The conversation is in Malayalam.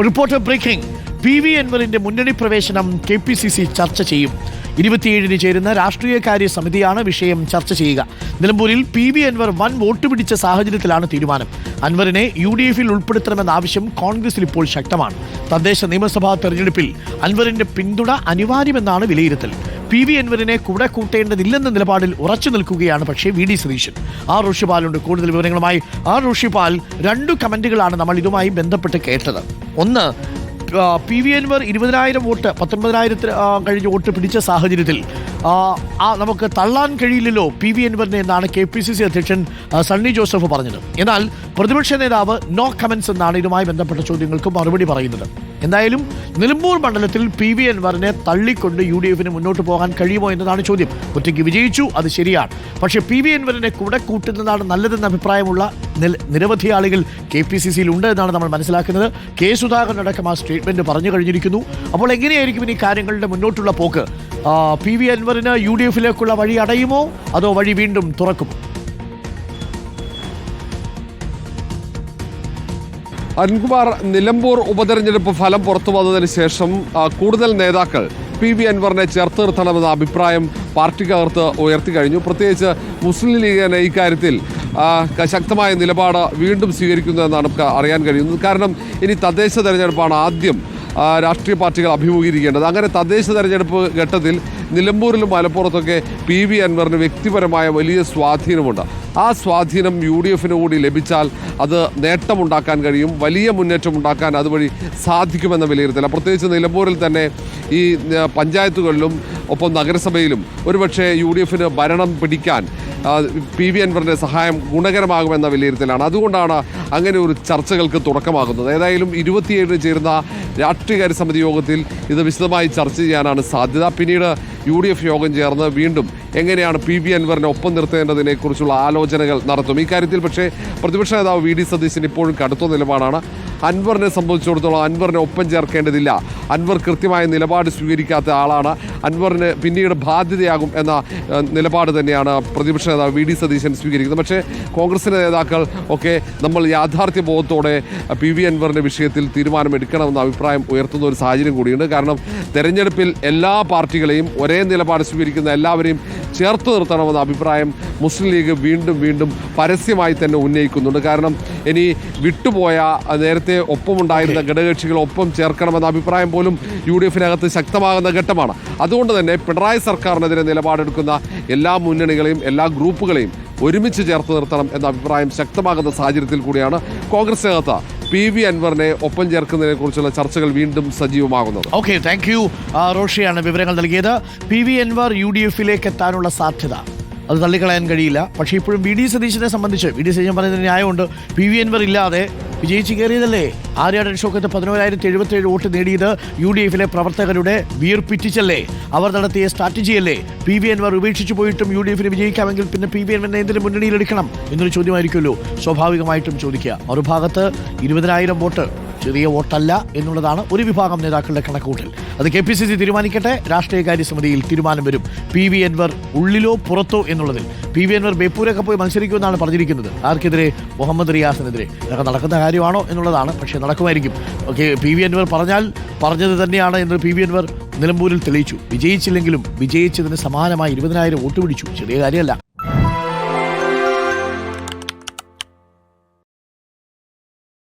Reporter breaking. PV അൻവറിന്റെ മുന്നണി പ്രവേശനം KPCC ചർച്ച ചെയ്യും. 27-ന് ചേരുന്ന രാഷ്ട്രീയകാര്യ സമിതിയാണ് വിഷയം ചർച്ച ചെയ്യുക. നിലമ്പൂരിൽ PV അൻവർ വൻ വോട്ട് പിടിച്ച സാഹചര്യത്തിലാണ് തീരുമാനം. അൻവറിനെ UDF-ൽ ഉൾപ്പെടുത്തണമെന്ന ആവശ്യം കോൺഗ്രസിൽ ഇപ്പോൾ ശക്തമാണ്. തദ്ദേശ നിയമസഭാ തെരഞ്ഞെടുപ്പിൽ അൻവറിന്റെ പിന്തുണ അനിവാര്യമെന്നാണ് വിലയിരുത്തൽ. PV അൻവറിനെ കൂടെ കൂട്ടേണ്ടതില്ലെന്ന നിലപാടിൽ ഉറച്ചു നിൽക്കുകയാണ് പക്ഷേ VD സതീശൻ. ഋഷിപാലുണ്ട് കൂടുതൽ വിവരങ്ങളുമായി. ഋഷിപാൽ, 2 കമന്റുകളാണ് നമ്മൾ ഇതുമായി ബന്ധപ്പെട്ട് കേട്ടത്. ഒന്ന്, PV അൻവർ 20,000 വോട്ട് 19,000 കഴിഞ്ഞ് വോട്ട് പിടിച്ച സാഹചര്യത്തിൽ നമുക്ക് തള്ളാൻ കഴിയില്ലല്ലോ PV അൻവറിനെ എന്നാണ് KPCC അധ്യക്ഷൻ സണ്ണി ജോസഫ് പറഞ്ഞത്. എന്നാൽ പ്രതിപക്ഷ നേതാവ് നോ കമന്റ്സ് എന്നാണ് ഇതുമായി ബന്ധപ്പെട്ട ചോദ്യങ്ങൾക്ക് മറുപടി പറയുന്നത്. എന്തായാലും നിലമ്പൂർ മണ്ഡലത്തിൽ PV അൻവറിനെ തള്ളിക്കൊണ്ട് UDF-ന് മുന്നോട്ട് പോകാൻ കഴിയുമോ എന്നതാണ് ചോദ്യം. ഒറ്റയ്ക്ക് വിജയിച്ചു, അത് ശരിയാണ്. പക്ഷേ PV അൻവറിനെ കൂടെ കൂട്ടുന്നതാണ് നല്ലതെന്ന അഭിപ്രായമുള്ള നിരവധി ആളുകൾ KPCC-യിൽ ഉണ്ട് എന്നാണ് നമ്മൾ മനസ്സിലാക്കുന്നത്. K. സുധാകരൻ അടക്കം ആ സ്റ്റേറ്റ്മെന്റ് പറഞ്ഞു കഴിഞ്ഞിരിക്കുന്നു. അപ്പോൾ എങ്ങനെയായിരിക്കും ഇനി കാര്യങ്ങളുടെ മുന്നോട്ടുള്ള പോക്ക്? PV അൻവറിന് UDF-ലേക്കുള്ള വഴി അടയുമോ അതോ വഴി വീണ്ടും തുറക്കും? അരുൺകുമാർ, നിലമ്പൂർ ഉപതെരഞ്ഞെടുപ്പ് ഫലം പുറത്തു വന്നതിന് ശേഷം കൂടുതൽ നേതാക്കൾ PV അൻവറിനെ ചേർത്ത് നിർത്തണമെന്ന അഭിപ്രായം പാർട്ടിക്കകത്ത് ഉയർത്തി കഴിഞ്ഞു. പ്രത്യേകിച്ച് മുസ്ലിം ലീഗിന് ഇക്കാര്യത്തിൽ ശക്തമായ നിലപാട് വീണ്ടും സ്വീകരിക്കുന്നതെന്നാണ് അറിയാൻ കഴിയുന്നത്. കാരണം ഇനി തദ്ദേശ തെരഞ്ഞെടുപ്പാണ് ആദ്യം രാഷ്ട്രീയ പാർട്ടികൾ അഭിമുഖീകരിക്കേണ്ടത്. അങ്ങനെ തദ്ദേശ തെരഞ്ഞെടുപ്പ് ഘട്ടത്തിൽ നിലമ്പൂരിലും മലപ്പുറത്തൊക്കെ PV അൻവറിന് വ്യക്തിപരമായ വലിയ സ്വാധീനമുണ്ട്. ആ സ്വാധീനം UDF-ന് കൂടി ലഭിച്ചാൽ അത് നേട്ടമുണ്ടാക്കാൻ കഴിയും, വലിയ മുന്നേറ്റം ഉണ്ടാക്കാൻ അതുവഴി സാധിക്കുമെന്ന വിലയിരുത്തൽ. പ്രത്യേകിച്ച് നിലമ്പൂരിൽ തന്നെ ഈ പഞ്ചായത്തുകളിലും ഒപ്പം നഗരസഭയിലും ഒരുപക്ഷെ UDF-ന് ഭരണം പിടിക്കാൻ PV അൻവറിൻ്റെ സഹായം ഗുണകരമാകുമെന്ന വിലയിരുത്തലാണ്. അതുകൊണ്ടാണ് അങ്ങനെ ഒരു ചർച്ചകൾക്ക് തുടക്കമാകുന്നത്. ഏതായാലും 27-ന് ചേരുന്ന രാഷ്ട്രീയകാര്യ സമിതി യോഗത്തിൽ ഇത് വിശദമായി ചർച്ച ചെയ്യാനാണ് സാധ്യത. പിന്നീട് UDF യോഗം ചേർന്ന് വീണ്ടും എങ്ങനെയാണ് PV അൻവറിനെ ഒപ്പം നിർത്തേണ്ടതിനെക്കുറിച്ചുള്ള ആലോചനകൾ നടത്തും. ഇക്കാര്യത്തിൽ പക്ഷേ പ്രതിപക്ഷ നേതാവ് VD സതീശൻ ഇപ്പോഴും കടുത്ത നിലപാടാണ്. അൻവറിനെ സംബന്ധിച്ചിടത്തോളം അൻവറിനെ ഒപ്പം ചേർക്കേണ്ടതില്ല, അൻവർ കൃത്യമായ നിലപാട് സ്വീകരിക്കാത്ത ആളാണ്, അൻവറിന് പിന്നീട് ബാധ്യതയാകും എന്ന നിലപാട് തന്നെയാണ് പ്രതിപക്ഷ നേതാവ് VD സതീശൻ സ്വീകരിക്കുന്നത്. പക്ഷേ കോൺഗ്രസിൻ്റെ നേതാക്കൾ ഒക്കെ നമ്മൾ യാഥാർത്ഥ്യ ബോധത്തോടെ PV അൻവറിൻ്റെ വിഷയത്തിൽ തീരുമാനമെടുക്കണമെന്ന അഭിപ്രായം ഉയർത്തുന്ന ഒരു സാഹചര്യം കൂടിയുണ്ട്. കാരണം തെരഞ്ഞെടുപ്പിൽ എല്ലാ പാർട്ടികളെയും ഒരേ നിലപാട് സ്വീകരിക്കുന്ന എല്ലാവരെയും ചേർത്ത് നിർത്തണമെന്ന അഭിപ്രായം മുസ്ലിം ലീഗ് വീണ്ടും പരസ്യമായി തന്നെ ഉന്നയിക്കുന്നുണ്ട്. കാരണം ഇനി വിട്ടുപോയ നേരത്തെ ഒപ്പമുണ്ടായിരുന്ന ഘടകകക്ഷികൾ ഒപ്പം ചേർക്കണമെന്ന അഭിപ്രായം പോലും UDF-നകത്ത് ശക്തമാകുന്ന ഘട്ടമാണ്. അതുകൊണ്ട് തന്നെ പിണറായി സർക്കാരിനെതിരെ നിലപാടെടുക്കുന്ന എല്ലാ മുന്നണികളെയും എല്ലാ ഗ്രൂപ്പുകളെയും ഒരുമിച്ച് ചേർത്ത് നിർത്തണം എന്ന അഭിപ്രായം ശക്തമാകുന്ന സാഹചര്യത്തിൽ കൂടിയാണ് കോൺഗ്രസിനകത്ത് PV അൻവറിനെ ഒപ്പം ചേർക്കുന്നതിനെ കുറിച്ചുള്ള ചർച്ചകൾ വീണ്ടും സജീവമാകുന്നത്. Okay, thank you. റോഷിയാണ് വിവരങ്ങൾ നൽകിയത്. PV അൻവർ UDF-ലേക്ക് എത്താനുള്ള സാധ്യത അത് തള്ളിക്കളയാൻ കഴിയില്ല. പക്ഷേ ഇപ്പോഴും VD സതീശനെ സംബന്ധിച്ച് VD സതീശൻ പറയുന്നതിന് ന്യായമുണ്ട്. PV അൻവർ ഇല്ലാതെ വിജയിച്ച് കയറിയതല്ലേ. ആര്യാടൻ ഷൗക്കത്ത് 11,077 വോട്ട് നേടിയത് UDF-ലെ പ്രവർത്തകരുടെ വീർപ്പിറ്റിച്ചല്ലേ, അവർ നടത്തിയ സ്ട്രാറ്റജിയല്ലേ. PV അൻവർ ഉപേക്ഷിച്ചു പോയിട്ടും UDF-ന് വിജയിക്കാമെങ്കിൽ പിന്നെ PV അൻവറിനെ എന്തിന് മുന്നണിയിലെടുക്കണം എന്നൊരു ചോദ്യമായിരിക്കുമല്ലോ സ്വാഭാവികമായിട്ടും ചോദിക്കുക. മറുഭാഗത്ത് 20,000 വോട്ട് ചെറിയ വോട്ടല്ല എന്നുള്ളതാണ് ഒരു വിഭാഗം നേതാക്കളുടെ കണക്കുകൂട്ടൽ. അത് KPCC തീരുമാനിക്കട്ടെ. രാഷ്ട്രീയകാര്യ സമിതിയിൽ തീരുമാനം വരും. PV അൻവർ ഉള്ളിലോ പുറത്തോ എന്നുള്ളതിൽ. PV അൻവർ ബേപ്പൂരൊക്കെ പോയി മത്സരിക്കുമെന്നാണ് പറഞ്ഞിരിക്കുന്നത്. ആർക്കെതിരെ? മുഹമ്മദ് റിയാസിനെതിരെ. അതൊക്കെ നടക്കുന്ന കാര്യമാണോ എന്നുള്ളതാണ്. പക്ഷേ നടക്കുമായിരിക്കും. ഓക്കെ, PV അൻവർ പറഞ്ഞത് തന്നെയാണ് എന്ന് PV അൻവർ നിലമ്പൂരിൽ തെളിയിച്ചു. വിജയിച്ചില്ലെങ്കിലും വിജയിച്ചതിന് സമാനമായി 20,000 വോട്ട് പിടിച്ചു. ചെറിയ കാര്യമല്ല.